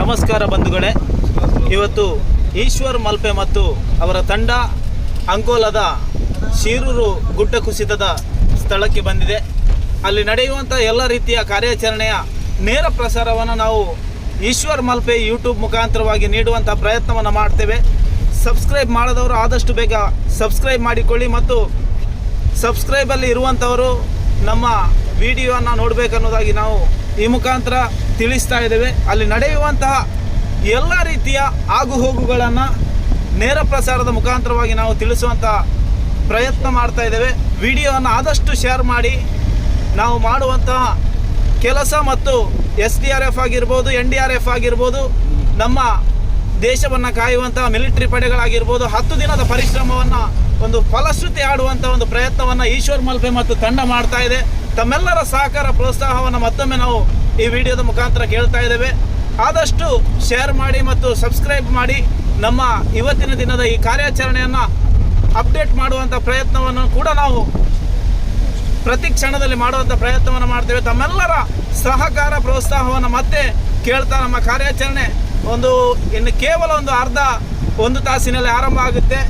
ನಮಸ್ಕಾರ ಬಂಧುಗಳೇ. ಇವತ್ತು ಈಶ್ವರ್ ಮಲ್ಪೆ ಮತ್ತು ಅವರ ತಂಡ ಅಂಕೋಲದ ಶೀರೂರು ಗುಡ್ಡ ಕುಸಿತದ ಸ್ಥಳಕ್ಕೆ ಬಂದಿದೆ. ಅಲ್ಲಿ ನಡೆಯುವಂಥ ಎಲ್ಲ ರೀತಿಯ ಕಾರ್ಯಾಚರಣೆಯ ನೇರ ಪ್ರಸಾರವನ್ನು ನಾವು ಈಶ್ವರ್ ಮಲ್ಪೆ ಯೂಟ್ಯೂಬ್ ಮುಖಾಂತರವಾಗಿ ನೀಡುವಂಥ ಪ್ರಯತ್ನವನ್ನು ಮಾಡ್ತೇವೆ. ಸಬ್ಸ್ಕ್ರೈಬ್ ಮಾಡದವರು ಆದಷ್ಟು ಬೇಗ ಸಬ್ಸ್ಕ್ರೈಬ್ ಮಾಡಿಕೊಳ್ಳಿ ಮತ್ತು ಸಬ್ಸ್ಕ್ರೈಬಲ್ಲಿ ಇರುವಂಥವರು ನಮ್ಮ ವಿಡಿಯೋವನ್ನು ನೋಡಬೇಕನ್ನೋದಾಗಿ ನಾವು ಈ ಮುಖಾಂತರ ತಿಳಿಸ್ತಾ ಇದ್ದೇವೆ. ಅಲ್ಲಿ ನಡೆಯುವಂತಹ ಎಲ್ಲ ರೀತಿಯ ಆಗುಹೋಗುಗಳನ್ನು ನೇರ ಪ್ರಸಾರದ ಮುಖಾಂತರವಾಗಿ ನಾವು ತಿಳಿಸುವಂಥ ಪ್ರಯತ್ನ ಮಾಡ್ತಾ ಇದ್ದೇವೆ. ವಿಡಿಯೋವನ್ನು ಆದಷ್ಟು ಶೇರ್ ಮಾಡಿ ನಾವು ಮಾಡುವಂತಹ ಕೆಲಸ ಮತ್ತು SDRF ಆಗಿರ್ಬೋದು, NDRF ಆಗಿರ್ಬೋದು, ನಮ್ಮ ದೇಶವನ್ನು ಕಾಯುವಂತಹ ಮಿಲಿಟರಿ ಪಡೆಗಳಾಗಿರ್ಬೋದು, 10 ದಿನದ ಪರಿಶ್ರಮವನ್ನು ಒಂದು ಫಲಶ್ರುತಿ ಆಡುವಂಥ ಒಂದು ಪ್ರಯತ್ನವನ್ನು ಈಶ್ವರ್ ಮಲ್ಪೆ ಮತ್ತು ತಂಡ ಮಾಡ್ತಾ ಇದೆ. ತಮ್ಮೆಲ್ಲರ ಸಹಕಾರ ಪ್ರೋತ್ಸಾಹವನ್ನು ಮತ್ತೊಮ್ಮೆ ನಾವು ಈ ವಿಡಿಯೋದ ಮುಖಾಂತರ ಕೇಳ್ತಾ ಇದ್ದೇವೆ. ಆದಷ್ಟು ಶೇರ್ ಮಾಡಿ ಮತ್ತು ಸಬ್ಸ್ಕ್ರೈಬ್ ಮಾಡಿ ನಮ್ಮ ಇವತ್ತಿನ ದಿನದ ಈ ಕಾರ್ಯಾಚರಣೆಯನ್ನು ಅಪ್ಡೇಟ್ ಮಾಡುವಂಥ ಪ್ರಯತ್ನವನ್ನು ಕೂಡ ನಾವು ಪ್ರತಿ ಕ್ಷಣದಲ್ಲಿ ಮಾಡುವಂಥ ಪ್ರಯತ್ನವನ್ನು ಮಾಡ್ತೇವೆ. ತಮ್ಮೆಲ್ಲರ ಸಹಕಾರ ಪ್ರೋತ್ಸಾಹವನ್ನು ಮತ್ತೆ ಕೇಳ್ತಾ ನಮ್ಮ ಕಾರ್ಯಾಚರಣೆ ಇನ್ನು ಕೇವಲ ಒಂದು ತಾಸಿನಲ್ಲಿ ಆರಂಭ ಆಗುತ್ತೆ.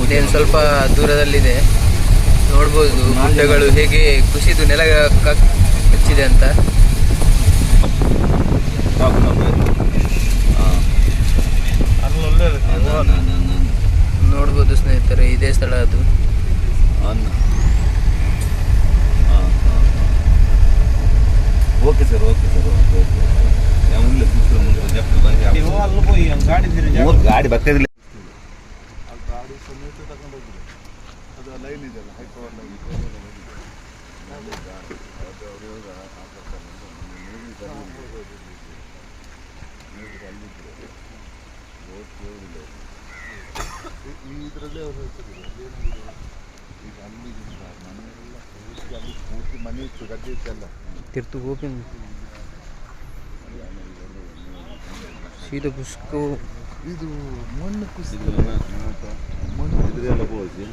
ಇದೇನು ಸ್ವಲ್ಪ ದೂರದಲ್ಲಿದೆ, ನೋಡ್ಬೋದು ಗುಡ್ಡಗಳು ಹೇಗೆ ಕುಸಿದು ನೆಲ ಕಚ್ಚಿದೆ ಅಂತ. ನೋಡ್ಬೋದು ಸ್ನೇಹಿತರೆ, ಇದೇ ಸ್ಥಳ ಅದು. ಓಕೆ ಸರ್, ಗಾಡಿ ಬರ್ತದಿಲ್ಲ. ಗಾಡಿ ಸಮೇತ ತಗೊಂಡೋಗಿದೆ. ಅದು ಲೈನ್ ಇದೆಯಲ್ಲ, ಹೈ ಪವರ್ ಲೈನ್. ಇದರಲ್ಲೇ ಅವ್ರು ಹೇಳ್ತಿದ್ರು ಈಗ ಅಲ್ಲಿ ಮನೆಯೆಲ್ಲ ಅಲ್ಲಿ ಪೂರ್ತಿ ಮನೆ ಇತ್ತು, ಗದ್ದೆ ಇತ್ತಲ್ಲ, ತಿರ್ತು ಹೋಗಿನ್ ಸೀದಾ ಪುಷ್ಕು ಇದು ಮಣ್ಣು ಕುಸಿದ್ರೆ ಮಣ್ಣು ಇದ್ರೆಲ್ಲ ಹೋಗಿ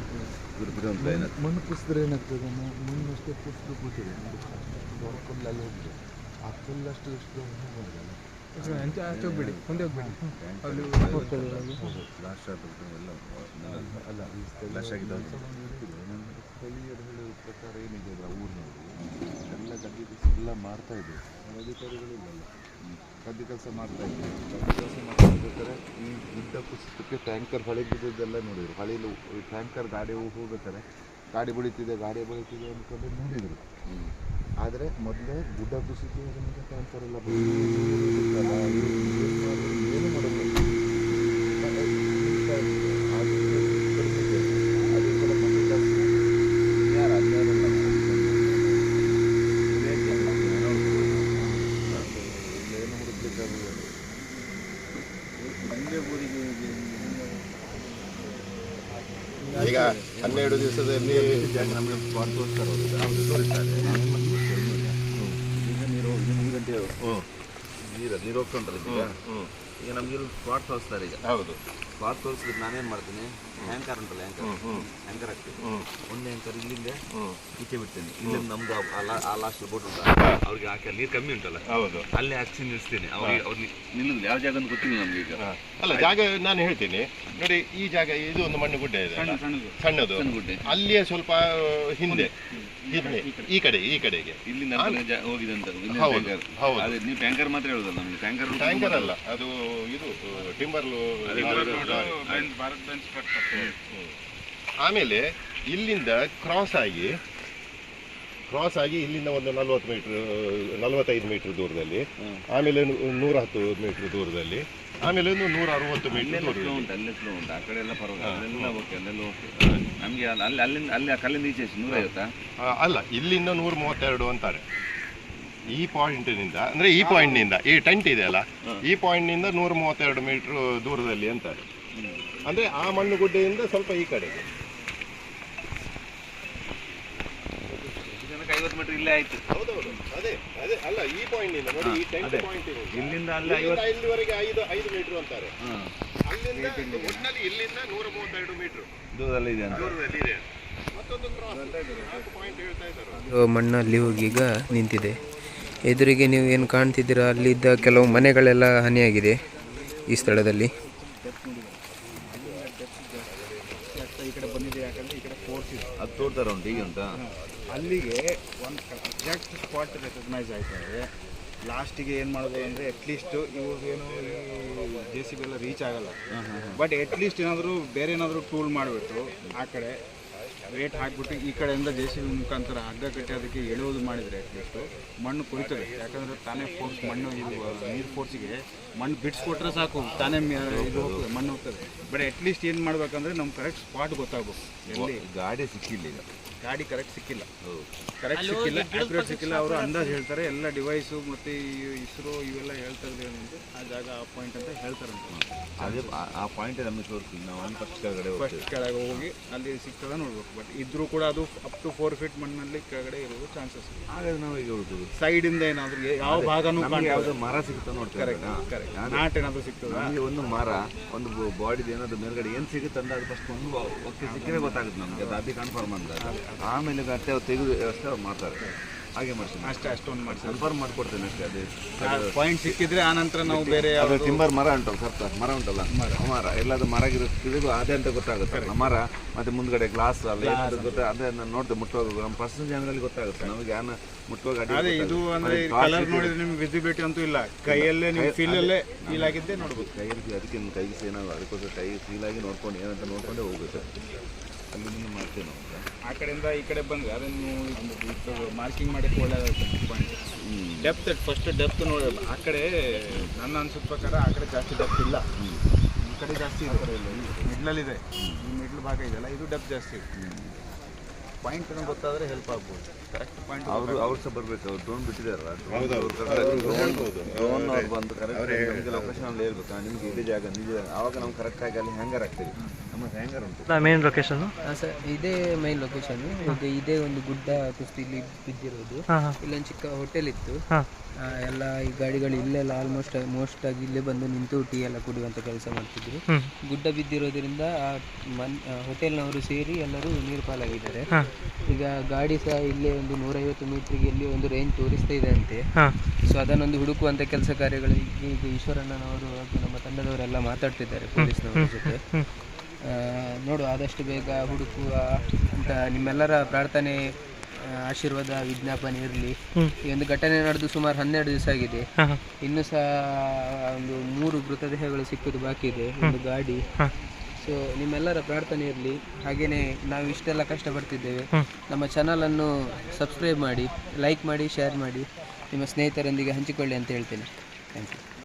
ಮಣ್ಣು ಕುಸಿದ್ರೆ ಏನಾಗ್ತದೆ, ಮಣ್ಣು ಅಷ್ಟೇ ಕುಸಿದು ಕೂತಿದೆ. ದೊಡ್ಡ ಕಲ್ಲಲ್ಲಿ ಹೋಗಿದೆ, ಆ ಕಲ್ಲಷ್ಟು ಎಷ್ಟು ಹೋಗೋದಲ್ಲ. ಹೋಗ್ಬೇಡಿ, ಮುಂದೆ ಹೋಗ್ಬೇಡಿ, ಲಾಸ್ಟ್ ಎಲ್ಲ ಅಲ್ಲ ಲಾಸ್ಟ್ ಆಗಿದೆ. ಸ್ಥಳೀಯರು ಹೇಳೋ ಪ್ರಕಾರ ಏನಿದೆ ಅದರ ಊರಿನಲ್ಲಿ ಎಲ್ಲ ಗದ್ದೆ ಕೆಲಸ ಎಲ್ಲ ಮಾಡ್ತಾ ಇದ್ರು, ಅಧಿಕಾರಿಗಳಿಲ್ಲಲ್ಲ, ಗದ್ದೆ ಕೆಲಸ ಮಾಡ್ತಾ ಇದ್ರು. ಗದ್ದೆ ಕೆಲಸ ಮಾಡ್ತಿರ್ಬೇಕಾದ್ರೆ ಈ ಗುಡ್ಡ ಕುಸಿತಕ್ಕೆ ಟ್ಯಾಂಕರ್ ಹೊಳೆ ಬಿದ್ದದ್ದೆಲ್ಲ ನೋಡಿದ್ರು. ಹೊಳೆಯಲ್ಲಿ ಟ್ಯಾಂಕರ್ ಗಾಡಿ ಹೋಗ್ಬೇಕಾದ್ರೆ ಗಾಡಿ ಬೆಳೀತಿದೆ ಅಂದ್ಕೊಂಡು ನೋಡಿದರು. ಆದರೆ ಮೊದಲೇ ಗುಡ್ಡ ಕುಸಿತ ಟ್ಯಾಂಕರ್ ಎಲ್ಲ ಏನು ಮಾಡೋದು ಈಗ 12 ದಿವಸದಲ್ಲಿ ನಮಗೆ ಸ್ಪಾಟ್ ತೋರಿಸ್ತಾರೆ. ಈಗ ನೀರು 3 ಗಂಟೆ ನೀರು ಹೋಗ್ಕೊಂಡ್ರೆ ಈಗ ನಮ್ಗೆ ಇಲ್ಲಿ ಸ್ಪಾಟ್ ತೋರಿಸ್ತಾರೆ. ಈಗ ಹೌದು, ಸ್ಪಾಟ್ ತೋರಿಸಿದ್ರೆ ನಾನೇನು ಮಾಡ್ತೀನಿ, ಹ್ಯಾಂಕರ್ ಉಂಟಲ್ಲ, ಹ್ಯಾಂಕರ್ ಹಾಕ್ತೀನಿ. ಒಂದು ಹ್ಯಾಂಕರ್ ಇಲ್ಲಿಂದ ಈಚೆ ಬಿಡ್ತೇನೆ. ಇಲ್ಲಿಂದ ನಮ್ದು ಆ ಲಾಸ್ಟ್ ಬೋಟ್ ಉಂಟು, ಅವ್ರಿಗೆ ಹಾಕಿ ನೀರು ಕಮ್ಮಿ ಉಂಟಲ್ಲ, ಹೌದು, ಅಲ್ಲೇ ಹಾಕಿ ನಿಲ್ಲಿಸ್ತೇನೆ. ಅವ್ರಿಗೆ ನಿಲ್ಲುದು ಯಾವ ಜಾಗ ಅಂತ ಗೊತ್ತಿಲ್ಲ ನಮ್ಗೆ. ಈಗ ಅಲ್ಲ, ಜಾಗ ನಾನು ಹೇಳ್ತೀನಿ ನೋಡಿ. ಈ ಜಾಗ ಇದು ಒಂದು ಮಣ್ಣು ಗುಡ್ಡೆ ಇದೆ, ಸಣ್ಣದು ಗುಡ್ಡೆ. ಅಲ್ಲಿಯೇ ಸ್ವಲ್ಪ ಹಿಂದೆ ಈ ಕಡೆಗೆ ಇಲ್ಲಿ ಹೋಗಿದೆ ಅಂತ. ನೀವು ಟ್ಯಾಂಕರ್ ಮಾತ್ರ ಹೇಳುದಲ್ಲ ನಮ್ಗೆ. ಟ್ಯಾಂಕರ್ ಅಲ್ಲ, ಅದು ಇದು ಟಿಂಬರ್. ಆಮೇಲೆ ಇಲ್ಲಿಂದ ಕ್ರಾಸ್ ಆಗಿ ಇಲ್ಲಿಂದ ಒಂದು 45 ಮೀಟರ್ ದೂರದಲ್ಲಿ, ಆಮೇಲೆ 110 ಮೀಟರ್ ದೂರದಲ್ಲಿ, ಆಮೇಲೆ ಒಂದು 160 ಮೀಟರ್ ದೂರದಲ್ಲಿ ಉಂಟು. ಅಲ್ಲೇ ಸ್ಲೋ ಉಂಟು, ಆ ಕಡೆ ಎಲ್ಲ ಪರವಾಗಿಲ್ಲ, ಅಲ್ಲೆಲ್ಲ ಓಕೆ, ಅಲ್ಲೆಲ್ಲ ಓಕೆ. ನಮಗೆ ಅಲ್ಲಿ ಕಲ್ಲಿಂದ ಈಚೆ 150 ಅಲ್ಲ, ಇಲ್ಲಿಂದ 132 ಅಂತಾರೆ. ಈ ಪಾಯಿಂಟ್ನಿಂದ ಅಂದರೆ ಈ ಪಾಯಿಂಟ್ನಿಂದ ಈ ಟೆಂಟ್ ಇದೆಯಲ್ಲ ಈ ಪಾಯಿಂಟ್ನಿಂದ 132 ಮೀಟರ್ ದೂರದಲ್ಲಿ ಅಂತಾರೆ. ಅಂದರೆ ಆ ಮಣ್ಣು ಗುಡ್ಡೆಯಿಂದ ಸ್ವಲ್ಪ ಈ ಕಡೆಗೆ 50 ಮೀಟರ್ ಇಲ್ಲೇ ಆಯ್ತು. ಹೌದೌದು, ಅದೇ ಅದೇ ಅಲ್ಲ, ಈ ಪಾಯಿಂಟ್ನಿಂದ ನೋಡಿ, ಈ ಟೆಂಟ್ ಪಾಯಿಂಟ್ ಇಲ್ಲಿಂದ ಅಲ್ಲಿ ಇಲ್ಲಿವರೆಗೆ 5 ಮೀಟರ್ ಅಂತಾರೆ. ಅಲ್ಲಿಂದ ಒಟ್ಟಿನಲ್ಲಿ ಇಲ್ಲಿಂದ 132 ಮೀಟರ್ ದೂರದಲ್ಲಿ ಇದೆ ದೂರದಲ್ಲಿ ಇದೆ. ಮತ್ತೊಂದು ಕ್ರಾಸ್ ಪಾಯಿಂಟ್ ಹೇಳ್ತಾ ಇದ್ದಾರೆ. ಮಣ್ಣಲ್ಲಿ ಹೋಗಿ ಈಗ ನಿಂತಿದೆ. ಎದುರಿಗೆ ನೀವು ಏನು ಕಾಣ್ತಿದ್ದೀರಾ, ಅಲ್ಲಿದ್ದ ಕೆಲವು ಮನೆಗಳೆಲ್ಲ ಹಾನಿಯಾಗಿದೆ ಈ ಸ್ಥಳದಲ್ಲಿ. ಈ ಕಡೆ ಬಂದಿದೆ, ಯಾಕಂದರೆ ಈ ಕಡೆ ಫೋರ್ಸ್ ಇದೆ, ಅದು ತೋರ್ತಾರೆ ಉಂಟು ಈಗ ಉಂಟಾ. ಅಲ್ಲಿಗೆ ಒಂದು ಎಕ್ಸಾಕ್ಟ್ ಸ್ಪಾಟ್ ರೆಕಗ್ನೈಸ್ ಆಯ್ತಂದರೆ ಲಾಸ್ಟಿಗೆ ಏನು ಮಾಡೋದು ಅಂದರೆ ಅಟ್ಲೀಸ್ಟ್ ಇವ್ರಿಗೇನು JCB ಎಲ್ಲ ರೀಚ್ ಆಗಲ್ಲ. ಬಟ್ ಅಟ್ಲೀಸ್ಟ್ ಏನಾದರೂ ಬೇರೆ ಏನಾದರೂ ಟೂಲ್ ಮಾಡಿಬಿಟ್ಟು ಆ ಕಡೆ ವೇಟ್ ಹಾಕಿಬಿಟ್ಟು ಈ ಕಡೆಯಿಂದ JCB ಮುಖಾಂತರ ಹಗ್ಗ ಕಟ್ಟಿ ಅದಕ್ಕೆ ಎಳೆಯೋದು ಮಾಡಿದರೆ ಅಟ್ಲೀಸ್ಟು ಮಣ್ಣು ಕೊಯ್ತದೆ. ಯಾಕಂದರೆ ತಾನೇ ಫೋರ್ಸ್ ಮಣ್ಣು ಇದು ನೀರು ಫೋರ್ಸಿಗೆ ಮಣ್ಣು ಬಿಡಿಸ್ಕೊಟ್ರೆ ಸಾಕು, ತಾನೇ ಇದು ಹೋಗ್ತದೆ, ಮಣ್ಣು ಹೋಗ್ತದೆ. ಬಟ್ ಅಟ್ಲೀಸ್ಟ್ ಏನು ಮಾಡಬೇಕಂದ್ರೆ ನಮ್ಗೆ ಕರೆಕ್ಟ್ ಸ್ಪಾಟ್ ಗೊತ್ತಾಗಬೇಕು. ಎಲ್ಲಿ ಗಾಡಿ ಸಿಕ್ಕಿಲ್ಲ ಈಗ, ಗಾಡಿ ಕರೆಕ್ಟ್ ಸಿಕ್ಕಿಲ್ಲ, ಕರೆಕ್ಟ್ ಸಿಕ್ಕಿಲ್ಲ, ಆಕ್ಯುರೇಟ್ ಸಿಕ್ಕಿಲ್ಲ. ಅವರು ಅಂದಾಜು ಹೇಳ್ತಾರೆ, ಎಲ್ಲ ಡಿವೈಸು ಮತ್ತು ಇಸ್ರೋ ಇವೆಲ್ಲ ಹೇಳ್ತಾ ಇದ್ದಾರೆ ಏನಂದ್ರೆ ಆ ಜಾಗ ಆ ಪಾಯಿಂಟ್ ಅಂತ ಹೇಳ್ತಾರಂತೆ. ಅದೇ ಆ ಪಾಯಿಂಟ್ ನಮಗೆ ತೋರಿಸ್ತೀವಿ ನಾವು. ಒಂದು ಫಸ್ಟ್ ಕೆಳಗೆ ಹೋಗಿ ಅಲ್ಲಿ ಸಿಗ್ತದ ನೋಡ್ಬೇಕು. ಬಟ್ ಇದ್ರೂ ಕೂಡ ಅದು ಅಪ್ ಟು 4 ಫೀಟ್ ಮಣ್ಣಲ್ಲಿ ಕೆಳಗಡೆ ಇರೋದು ಚಾನ್ಸಸ್. ಹಾಗಾದ್ರೆ ನಾವು ಈಗ ಹೋಗ್ತೀವಿ ಸೈಡಿಂದ ಏನಾದರೂ ಯಾವ ಭಾಗನೂ ಯಾವುದು ಮರ ಸಿಗ್ತಾ ನೋಡ್ತಾರೆ. ನಾಟ್ ಏನಾದರೂ ಸಿಗ್ತದ, ನಮಗೆ ಒಂದು ಮರ ಒಂದು ಬಾಡಿದು ಏನಾದ್ರು ಮೇಲ್ಗಡೆ ಏನು ಸಿಗುತ್ತೆ ಅಂದ್ರೆ ಅದು ಫಸ್ಟ್ ಒಂದು ಒಕ್ಕೆ ಸಿಕ್ಕರೆ ಗೊತ್ತಾಗುತ್ತೆ ನಮಗೆ, ಅದು ಅದೇ ಕನ್ಫರ್ಮ್ ಅಂತ. ಆಮೇಲೆ ಅಷ್ಟೇ ತೆಗೆದು ಅಷ್ಟೇ ಅವ್ರು ಮಾಡ್ತಾರೆ. ಹಾಗೆ ಮಾಡ್ತೀನಿ ಅಷ್ಟೇ, ಅಷ್ಟೊಂದು ಮಾಡಿ ಕನ್ಫರ್ಮ್ ಮಾಡ್ಕೊಡ್ತೇನೆ ಅಷ್ಟೇ. ಅದೇ ಪಾಯಿಂಟ್ ಸಿಕ್ಕಿದ್ರೆ ಆನಂತರ ನಾವು ಬೇರೆ ಅದು ಟಿಂಬರ್ ಮರ ಉಂಟಲ್ಲ, ಸ್ವಲ್ಪ ಮರ ಉಂಟಲ್ಲ, ಮರ ಎಲ್ಲದು ಮರ ತೆಗೆದು ಅದೇ ಅಂತ ಗೊತ್ತಾಗುತ್ತೆ. ಮರ ಮತ್ತೆ ಮುಂದ್ಗಡೆ ಗ್ಲಾಸ್ ಅಲ್ಲ ಗೊತ್ತಾ, ಅದೇ ನೋಡ್ತೇವೆ ಮುಟ್ಟುವಾಗ ನಮ್ಮ ಪರ್ಸನಲ್ ಜಾಗದಲ್ಲಿ ಗೊತ್ತಾಗುತ್ತೆ ನಮಗೆ. ಯಾನ ಮುಟ್ಟುವಾಗ ಅದೇ ಇದು ಅಂದ್ರೆ ಕಲರ್ ನೋಡಿದ್ರೆ ನಿಮ್ಗೆ ವಿಸಿಬಿಲಿಟಿ ಅಂತೂ ಇಲ್ಲ, ಕೈಯಲ್ಲೇ ನೀವು ಫೀಲಲ್ಲೇ ಫೀಲ್ ಆಗಿದ್ದೆ ನೋಡ್ಬೋದು. ಕೈಯಲ್ಲಿ ಅದಕ್ಕೆ ಕೈಗೆ ಏನಾದ್ರು ಅದಕ್ಕೋಸ್ಕರ ಕೈ ಫೀಲ್ ಆಗಿ ನೋಡ್ಕೊಂಡು ಏನಂತ ನೋಡ್ಕೊಂಡೇ ಹೋಗುತ್ತೆ. ಅಲ್ಲಿ ಮಾಡ್ತೇವೆ ನಾವು. ಆ ಕಡೆಯಿಂದ ಈ ಕಡೆ ಬಂದರೆ ಅದನ್ನು ಮಾರ್ಕಿಂಗ್ ಮಾಡೋಕ್ಕೆ ಒಳ್ಳೆಯದಾಗುತ್ತೆ ಪಾಯಿಂಟ್. ಡೆಪ್ತ್ ಫಸ್ಟ್ ಡೆಪ್ತ್ ನೋಡಿ. ಆ ಕಡೆ ನನ್ನ ಅನ್ಸಿದ ಪ್ರಕಾರ ಆ ಕಡೆ ಜಾಸ್ತಿ ಡೆಪ್ತ್ ಇಲ್ಲ, ಈ ಕಡೆ ಜಾಸ್ತಿ ಇದೆ. ಕಡೆ ಇಲ್ಲ, ಮಿಡ್ಲಲ್ಲಿದೆ, ಈ ಮಿಡ್ಲ್ ಭಾಗ ಇದೆಯಲ್ಲ, ಇದು ಡೆಪ್ತ್ ಜಾಸ್ತಿ ಇದೆ. ಪಾಯಿಂಟ್ ಗೊತ್ತಾದರೆ ಹೆಲ್ಪ್ ಆಗ್ಬೋದು. ಕರೆಕ್ಟ್ ಪಾಯಿಂಟ್ ಅವ್ರು ಸಹ ಬರಬೇಕು. ಅವ್ರು ಡ್ರೋನ್ ಬಿಟ್ಟಿದಾರಲ್ಲ, ಡ್ರೋನ್ ಅವ್ರು ಬಂದು ಕರೆಕ್ಟ್ ಲೊಕೇಶನ್ ಅಲ್ಲಿ ಹೇಳ್ಬೇಕು, ನಿಮ್ಗೆ ಇದೇ ಜಾಗ ನಿಜ. ಆವಾಗ ನಾವು ಕರೆಕ್ಟಾಗಿ ಅಲ್ಲಿ ಹ್ಯಾಂಗರ್ ಆಗ್ತೀವಿ. ನಮ್ಮ ಹ್ಯಾಂಗರ್ ಉಂಟು ಮೇನ್ ಲೊಕೇಶನ್ ಸರ್, ಇದೇ ಮೈನ್ ಲೊಕೇಶನ್. ಇದೇ ಒಂದು ಗುಡ್ಡ ಕುಸ್ತಿ ಇಲ್ಲಿ ಬಿದ್ದಿರೋದು. ಇಲ್ಲೊಂದು ಚಿಕ್ಕ ಹೋಟೆಲ್ ಇತ್ತು, ಎಲ್ಲ ಈ ಗಾಡಿಗಳು ಇಲ್ಲೆಲ್ಲ ಮೋಸ್ಟ್ ಆಗಿ ಇಲ್ಲೇ ಬಂದು ನಿಂತು ಟೀ ಎಲ್ಲ ಕುಡಿಯುವಂಥ ಕೆಲಸ ಮಾಡ್ತಿದ್ರು. ಗುಡ್ಡ ಬಿದ್ದಿರೋದ್ರಿಂದ ಆ ಹೋಟೆಲ್ನವರು ಸೇರಿ ಎಲ್ಲರೂ ನೀರು ಪಾಲಾಗಿದ್ದಾರೆ. ಈಗ ಗಾಡಿ ಸಹ ಇಲ್ಲೇ ಒಂದು 150 ಮೀಟ್ರಿಗೆ ಇಲ್ಲಿ ಒಂದು ರೇಂಜ್ ತೋರಿಸ್ತಾ ಇದೆ ಅಂತೆ. ಸೊ ಅದನ್ನೊಂದು ಹುಡುಕುವಂಥ ಕೆಲಸ ಕಾರ್ಯಗಳು ಈಗ ಈಶ್ವರಣ್ಣನವರು ಹಾಗೂ ನಮ್ಮ ತಂಡದವರೆಲ್ಲ ಮಾತಾಡ್ತಿದ್ದಾರೆ ಪೊಲೀಸ್ನವರ ಜೊತೆ. ನೋಡು ಆದಷ್ಟು ಬೇಗ ಹುಡುಕುವ ಅಂತ ನಿಮ್ಮೆಲ್ಲರ ಪ್ರಾರ್ಥನೆ, ಆಶೀರ್ವಾದ, ವಿಜ್ಞಾಪನೆ ಇರಲಿ. ಈ ಒಂದು ಘಟನೆ ನಡೆದು ಸುಮಾರು 12 ದಿವಸ ಆಗಿದೆ. ಇನ್ನೂ ಸಹ ಒಂದು 3 ಮೃತದೇಹಗಳು ಸಿಕ್ಕುವುದು ಬಾಕಿ ಇದೆ, ಒಂದು ಗಾಡಿ. ಸೊ ನಿಮ್ಮೆಲ್ಲರ ಪ್ರಾರ್ಥನೆ ಇರಲಿ. ಹಾಗೆಯೇ ನಾವು ಇಷ್ಟೆಲ್ಲ ಕಷ್ಟಪಡ್ತಿದ್ದೇವೆ. ನಮ್ಮ ಚಾನಲನ್ನು ಸಬ್ಸ್ಕ್ರೈಬ್ ಮಾಡಿ, ಲೈಕ್ ಮಾಡಿ, ಶೇರ್ ಮಾಡಿ, ನಿಮ್ಮ ಸ್ನೇಹಿತರೊಂದಿಗೆ ಹಂಚಿಕೊಳ್ಳಿ ಅಂತ ಹೇಳ್ತೇನೆ. Thank you.